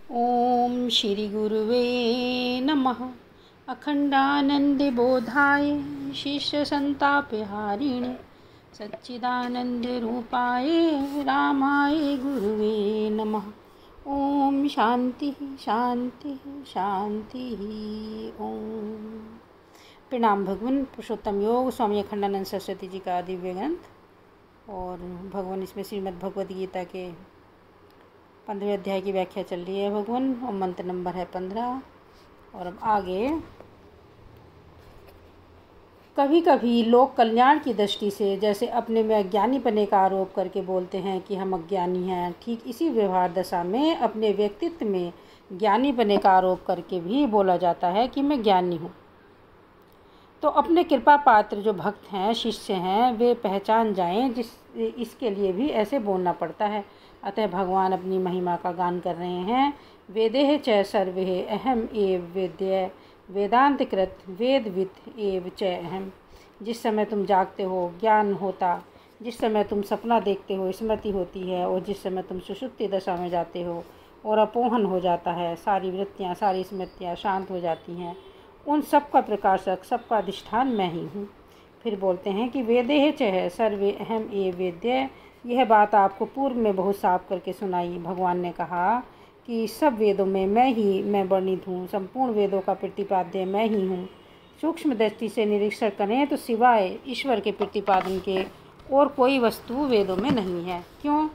ओम श्री गुरुवे नमः। अखंडानंदबोधाय शिष्यसंतापहारिणे सच्चिदानंदरूपाय रामाय गुरुवे नमः। ओम शांति शांति शांति। ओम। प्रणाम भगवान पुरुषोत्तम योग स्वामी अखंडानंद सरस्वती जी का दिव्य ग्रंथ। और भगवान इसमें श्रीमद् भगवद गीता के 15वें अध्याय की व्याख्या चल रही है भगवान, और मंत्र नंबर है 15। और अब आगे, कभी कभी लोग कल्याण की दृष्टि से जैसे अपने में अज्ञानी पने का आरोप करके बोलते हैं कि हम अज्ञानी हैं, ठीक इसी व्यवहार दशा में अपने व्यक्तित्व में ज्ञानी पने का आरोप करके भी बोला जाता है कि मैं ज्ञानी हूँ। तो अपने कृपा पात्र जो भक्त हैं, शिष्य हैं, वे पहचान जाएं, इसके लिए भी ऐसे बोलना पड़ता है। अतः भगवान अपनी महिमा का गान कर रहे हैं। वेदेह च सर्वे अहम एव वेद्य वेदांतकृत वेदविद एव च अहम। जिस समय तुम जागते हो ज्ञान होता, जिस समय तुम सपना देखते हो स्मृति होती है, और जिस समय तुम सुषुप्ति दशा में जाते हो और अपोहन हो जाता है, सारी वृत्तियाँ सारी स्मृतियाँ शांत हो जाती हैं, उन सब का प्रकाशक सबका अधिष्ठान मैं ही हूँ। फिर बोलते हैं कि वेदेह च सर्वे अहम एव वेद्य। यह बात आपको पूर्व में बहुत साफ करके सुनाई। भगवान ने कहा कि सब वेदों में मैं वर्णित हूँ, संपूर्ण वेदों का प्रतिपाद्य मैं ही हूँ। सूक्ष्म दृष्टि से निरीक्षण करें तो सिवाय ईश्वर के प्रतिपादन के और कोई वस्तु वेदों में नहीं है। क्यों?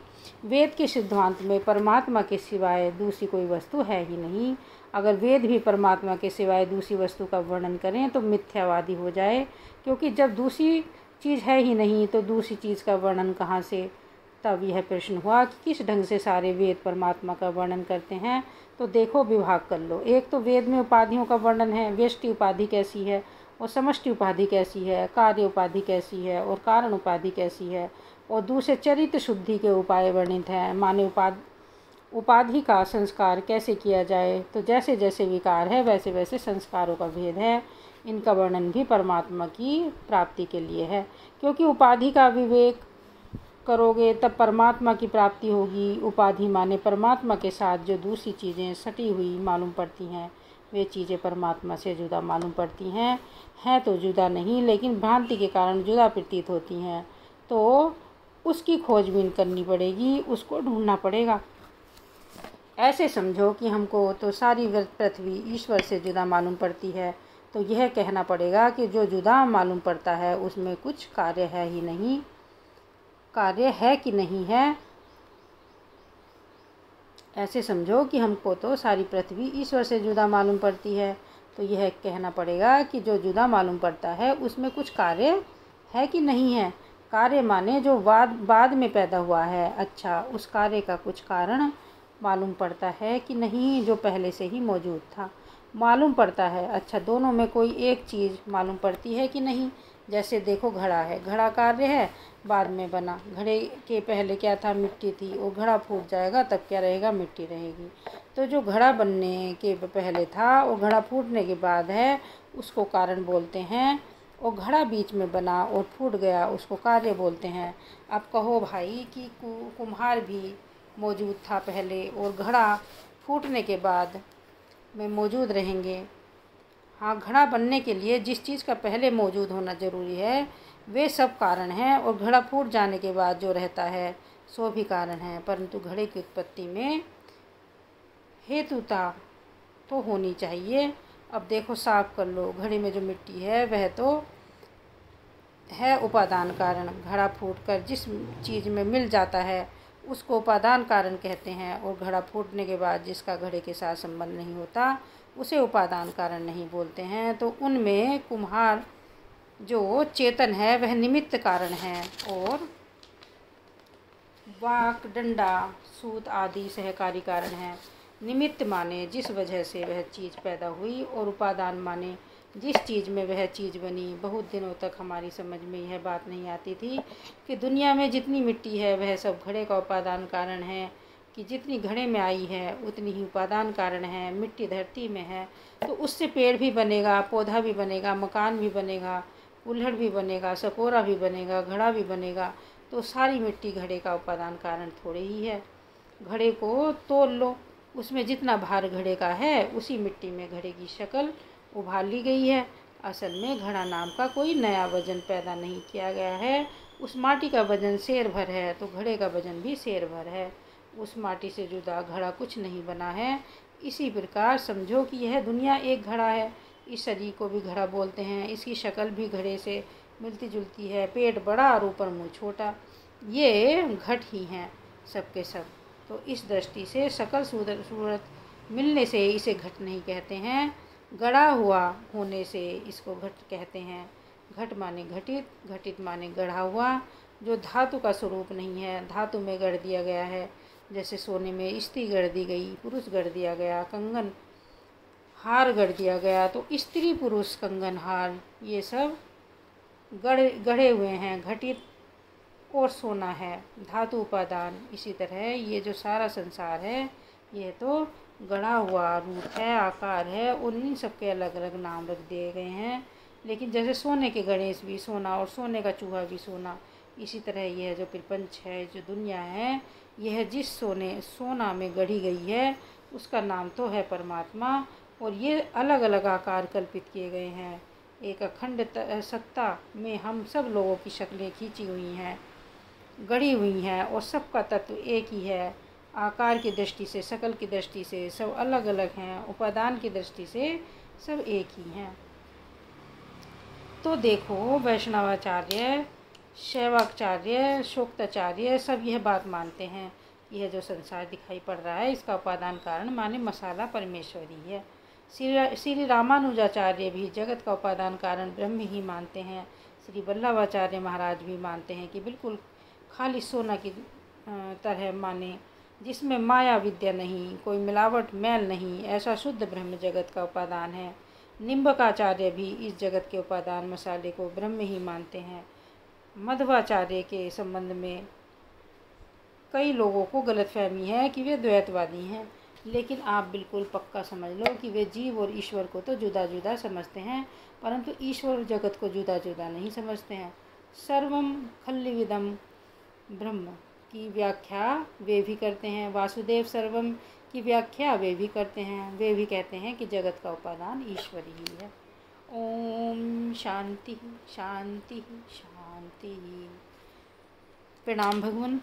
वेद के सिद्धांत में परमात्मा के सिवाय दूसरी कोई वस्तु है ही नहीं। अगर वेद भी परमात्मा के सिवाय दूसरी वस्तु का वर्णन करें तो मिथ्यावादी हो जाए, क्योंकि जब दूसरी चीज़ है ही नहीं तो दूसरी चीज़ का वर्णन कहाँ से। तब यह प्रश्न हुआ कि किस ढंग से सारे वेद परमात्मा का वर्णन करते हैं। तो देखो, विभाग कर लो। एक तो वेद में उपाधियों का वर्णन है, व्यष्टि उपाधि कैसी है और समष्टि उपाधि कैसी है, कार्य उपाधि कैसी है और कारण उपाधि कैसी है, और दूसरे चरित्र शुद्धि के उपाय वर्णित हैं। माने उपाधि का संस्कार कैसे किया जाए, तो जैसे जैसे विकार है वैसे वैसे संस्कारों का भेद है। इनका वर्णन भी परमात्मा की प्राप्ति के लिए है, क्योंकि उपाधि का विवेक करोगे तब परमात्मा की प्राप्ति होगी। उपाधि माने परमात्मा के साथ जो दूसरी चीज़ें सटी हुई मालूम पड़ती हैं, वे चीज़ें परमात्मा से जुदा मालूम पड़ती हैं तो जुदा नहीं, लेकिन भ्रांति के कारण जुदा प्रतीत होती हैं। तो उसकी खोजबीन करनी पड़ेगी, उसको ढूंढना पड़ेगा। ऐसे समझो कि हमको तो सारी पृथ्वी ईश्वर से जुदा मालूम पड़ती है, तो यह कहना पड़ेगा कि जो जुदा मालूम पड़ता है उसमें कुछ कार्य है ही नहीं। कार्य है कि नहीं है, ऐसे समझो कि हमको तो सारी पृथ्वी ईश्वर से जुदा मालूम पड़ती है, तो यह कहना पड़ेगा कि जो जुदा मालूम पड़ता है उसमें कुछ कार्य है कि नहीं है। कार्य माने जो बाद में पैदा हुआ है। अच्छा, उस कार्य का कुछ कारण मालूम पड़ता है कि नहीं जो पहले से ही मौजूद था। मालूम पड़ता है। अच्छा, दोनों में कोई एक चीज़ मालूम पड़ती है कि नहीं। जैसे देखो, घड़ा है, घड़ा कार्य है, बाद में बना। घड़े के पहले क्या था? मिट्टी थी। और घड़ा फूट जाएगा तब क्या रहेगा? मिट्टी रहेगी। तो जो घड़ा बनने के पहले था और घड़ा फूटने के बाद है, उसको कारण बोलते हैं। और घड़ा बीच में बना और फूट गया, उसको कार्य बोलते हैं। अब कहो भाई कि कुम्हार भी मौजूद था पहले और घड़ा फूटने के बाद में मौजूद रहेंगे। हाँ, घड़ा बनने के लिए जिस चीज़ का पहले मौजूद होना ज़रूरी है वे सब कारण हैं, और घड़ा फूट जाने के बाद जो रहता है सो भी कारण है। परंतु घड़े की उत्पत्ति में हेतुता तो होनी चाहिए। अब देखो, साफ कर लो, घड़े में जो मिट्टी है वह तो है उपादान कारण। घड़ा फूटकर जिस चीज़ में मिल जाता है उसको उपादान कारण कहते हैं, और घड़ा फूटने के बाद जिसका घड़े के साथ संबंध नहीं होता उसे उपादान कारण नहीं बोलते हैं। तो उनमें कुम्हार जो चेतन है वह निमित्त कारण है, और वाक, डंडा, सूत आदि सहकारी कारण है। निमित्त माने जिस वजह से वह चीज़ पैदा हुई, और उपादान माने जिस चीज़ में वह चीज़ बनी। बहुत दिनों तक हमारी समझ में यह बात नहीं आती थी कि दुनिया में जितनी मिट्टी है वह सब घड़े का उपादान कारण है, कि जितनी घड़े में आई है उतनी ही उपादान कारण है। मिट्टी धरती में है तो उससे पेड़ भी बनेगा, पौधा भी बनेगा, मकान भी बनेगा, कुल्हड़ भी बनेगा, सकोरा भी बनेगा, घड़ा भी बनेगा। तो सारी मिट्टी घड़े का उपादान कारण थोड़े ही है। घड़े को तोल लो, उसमें जितना भार घड़े का है उसी मिट्टी में घड़े की शक्ल उभार ली गई है। असल में घड़ा नाम का कोई नया वजन पैदा नहीं किया गया है। उस माटी का वजन सेर भर है तो घड़े का वजन भी सेर भर है। उस माटी से जुदा घड़ा कुछ नहीं बना है। इसी प्रकार समझो कि यह दुनिया एक घड़ा है। इस शरीर को भी घड़ा बोलते हैं। इसकी शक्ल भी घड़े से मिलती जुलती है। पेट बड़ा और ऊपर मुँह छोटा, ये घट ही हैं सबके सब। तो इस दृष्टि से शकल सूरत मिलने से इसे घट नहीं कहते हैं, गढ़ा हुआ होने से इसको घट कहते हैं। घट माने घटित, घटित माने गढ़ा हुआ, जो धातु का स्वरूप नहीं है, धातु में गढ़ दिया गया है। जैसे सोने में स्त्री गढ़ दी गई, पुरुष गढ़ दिया गया, कंगन हार गढ़ दिया गया, तो स्त्री पुरुष कंगन हार ये सब गढ़े हुए हैं। घटित और सोना है धातु उपादान। इसी तरह ये जो सारा संसार है ये तो गढ़ा हुआ रूप है, आकार है, और इन सब के अलग अलग नाम रख दिए गए हैं। लेकिन जैसे सोने के गणेश भी सोना और सोने का चूहा भी सोना, इसी तरह यह जो प्रपंच है, जो दुनिया है, यह जिस सोना में गढ़ी गई है उसका नाम तो है परमात्मा। और ये अलग अलग आकार कल्पित किए गए हैं। एक अखंड सत्ता में हम सब लोगों की शक्लें खींची हुई हैं, गढ़ी हुई हैं, और सबका तत्व एक ही है। आकार की दृष्टि से, शकल की दृष्टि से सब अलग अलग हैं, उपादान की दृष्टि से सब एक ही हैं। तो देखो, वैष्णवाचार्य, शैवाचार्य, शोक्ताचार्य सब यह बात मानते हैं, यह जो संसार दिखाई पड़ रहा है इसका उपादान कारण माने मसाला परमेश्वर ही है। श्री रामानुजाचार्य भी जगत का उपादान कारण ब्रह्म ही मानते हैं। श्री वल्लभाचार्य महाराज भी मानते हैं कि बिल्कुल खाली सोना की तरह माने, जिसमें माया विद्या नहीं, कोई मिलावट मैल नहीं, ऐसा शुद्ध ब्रह्म जगत का उपादान है। निम्बकाचार्य भी इस जगत के उपादान मसाले को ब्रह्म ही मानते हैं। मध्वाचार्य के संबंध में कई लोगों को गलतफहमी है कि वे द्वैतवादी हैं, लेकिन आप बिल्कुल पक्का समझ लो कि वे जीव और ईश्वर को तो जुदा जुदा समझते हैं, परंतु ईश्वर और जगत को जुदा जुदा नहीं समझते हैं। सर्वम खल्विदम ब्रह्म की व्याख्या वे भी करते हैं, वासुदेव सर्वम की व्याख्या वे भी करते हैं। वे भी कहते हैं कि जगत का उपादान ईश्वर ही है। ओम शांति शांति शांति। प्रणाम भगवान।